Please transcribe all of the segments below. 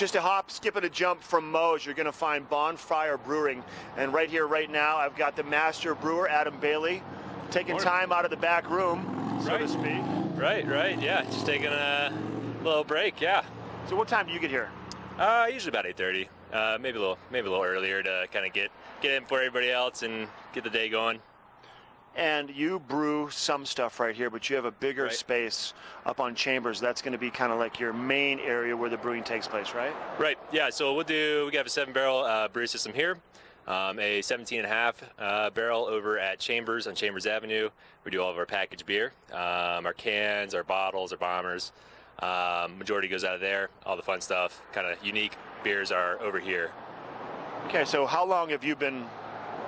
Just a hop, skip, and a jump from Moe's, you're going to find Bonfire Brewing. And right here, right now, I've got the master brewer, Adam Bailey, taking time out of the back room, so to speak. Right, yeah. Just taking a little break, yeah. So what time do you get here? Usually about 8:30. Maybe a little earlier to kind of get in before everybody else and get the day going. And you brew some stuff right here, but you have a bigger space up on Chambers. That's going to be kind of like your main area where the brewing takes place, right? Right, yeah. So we have a 7-barrel brew system here, a 17.5 barrel over at Chambers on Chambers Avenue. We do all of our packaged beer, our cans, our bottles, our bombers. Majority goes out of there. All the fun stuff, kind of unique beers are over here. Okay, so how long have you been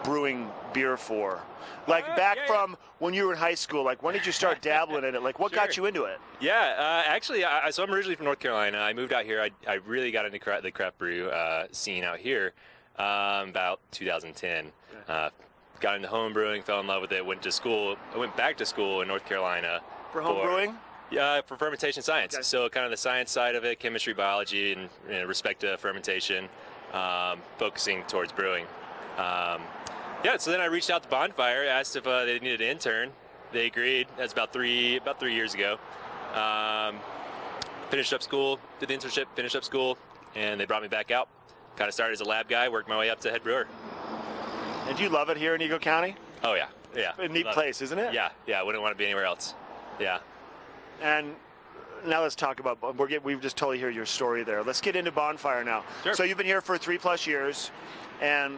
brewing beer for? Like back from when you were in high school, like when did you start dabbling in it? Like what got you into it? Yeah, actually, so I'm originally from North Carolina. I moved out here. I really got into the craft brew scene out here about 2010. Got into home brewing, fell in love with it, went to school. I went back to school in North Carolina. For home brewing? Yeah, for fermentation science. Okay. So kind of the science side of it, chemistry, biology, and respect to fermentation, focusing towards brewing. Yeah, so then I reached out to Bonfire, asked if they needed an intern. They agreed. That's about three years ago. Finished up school, did the internship, finished up school, and they brought me back out. Kind of started as a lab guy, worked my way up to head brewer. And do you love it here in Eagle County? Oh yeah. A neat place, isn't it? Yeah, I wouldn't want to be anywhere else. Yeah. And now let's talk about, we've just totally heard your story there. Let's get into Bonfire now. Sure. So you've been here for 3+ years, and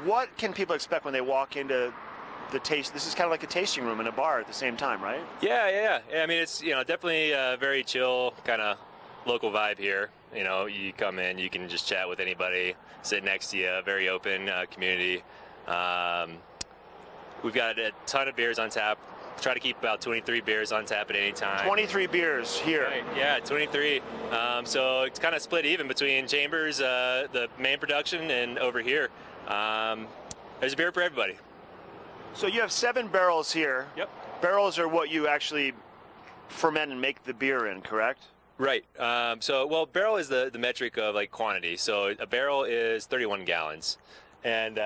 what can people expect when they walk into the taste? This is kind of like a tasting room in a bar at the same time, right? Yeah. I mean, it's definitely a very chill kind of local vibe here. You come in, you can just chat with anybody, sit next to you. Very open community. We've got a ton of beers on tap. Try to keep about 23 beers on tap at any time. 23 beers here. Right. Yeah, 23. So it's kind of split even between Chambers, the main production, and over here. There's a beer for everybody. So you have 7 barrels here. Yep. Barrels are what you actually ferment and make the beer in, correct? Right. Barrel is the metric of like quantity. So a barrel is 31 gallons. And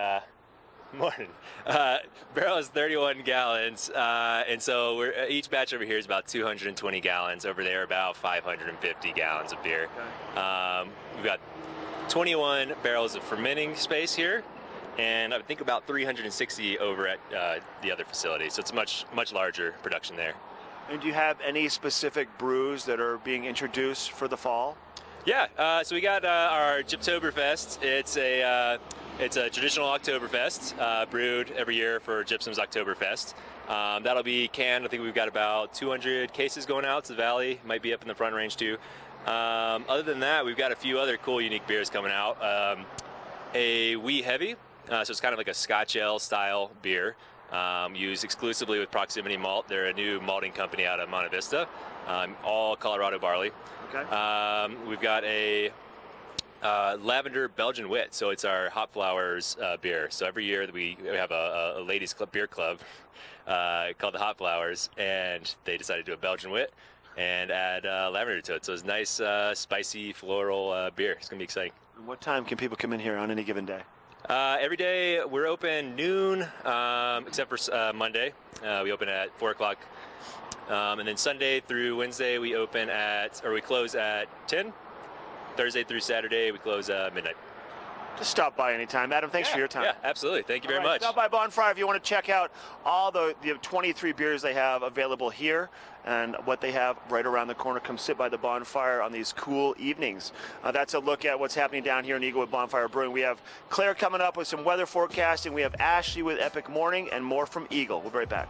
barrel is 31 gallons, and so each batch over here is about 220 gallons. Over there, about 550 gallons of beer. Okay. We've got 21 barrels of fermenting space here, and I think about 360 over at the other facility. So it's a much larger production there. And do you have any specific brews that are being introduced for the fall? Yeah, so we got our Gyptoberfest. It's a traditional Oktoberfest, brewed every year for Gypsum's Oktoberfest. That'll be canned. I think we've got about 200 cases going out to the Valley. Might be up in the Front Range too. Other than that, we've got a few other cool, unique beers coming out. A Wee Heavy, so it's kind of like a Scotch ale style beer, used exclusively with Proximity Malt. They're a new malting company out of Monte Vista, all Colorado barley. Okay. We've got a Lavender Belgian Wit, so it's our Hop Flowers beer. So every year we have a ladies club beer club called the Hop Flowers, and they decided to do a Belgian Wit and add lavender to it. So it's nice, spicy, floral beer. It's gonna be exciting. And what time can people come in here on any given day? Every day we're open noon, except for Monday. We open at 4 o'clock, and then Sunday through Wednesday we close at 10. Thursday through Saturday, we close midnight. Just stop by anytime. Adam, thanks for your time. Yeah, absolutely. Thank you very much. Stop by Bonfire if you want to check out all the 23 beers they have available here and what they have right around the corner. Come sit by the Bonfire on these cool evenings. That's a look at what's happening down here in Eagle with Bonfire Brewing. We have Claire coming up with some weather forecasting. We have Ashley with Epic Morning and more from Eagle. We'll be right back.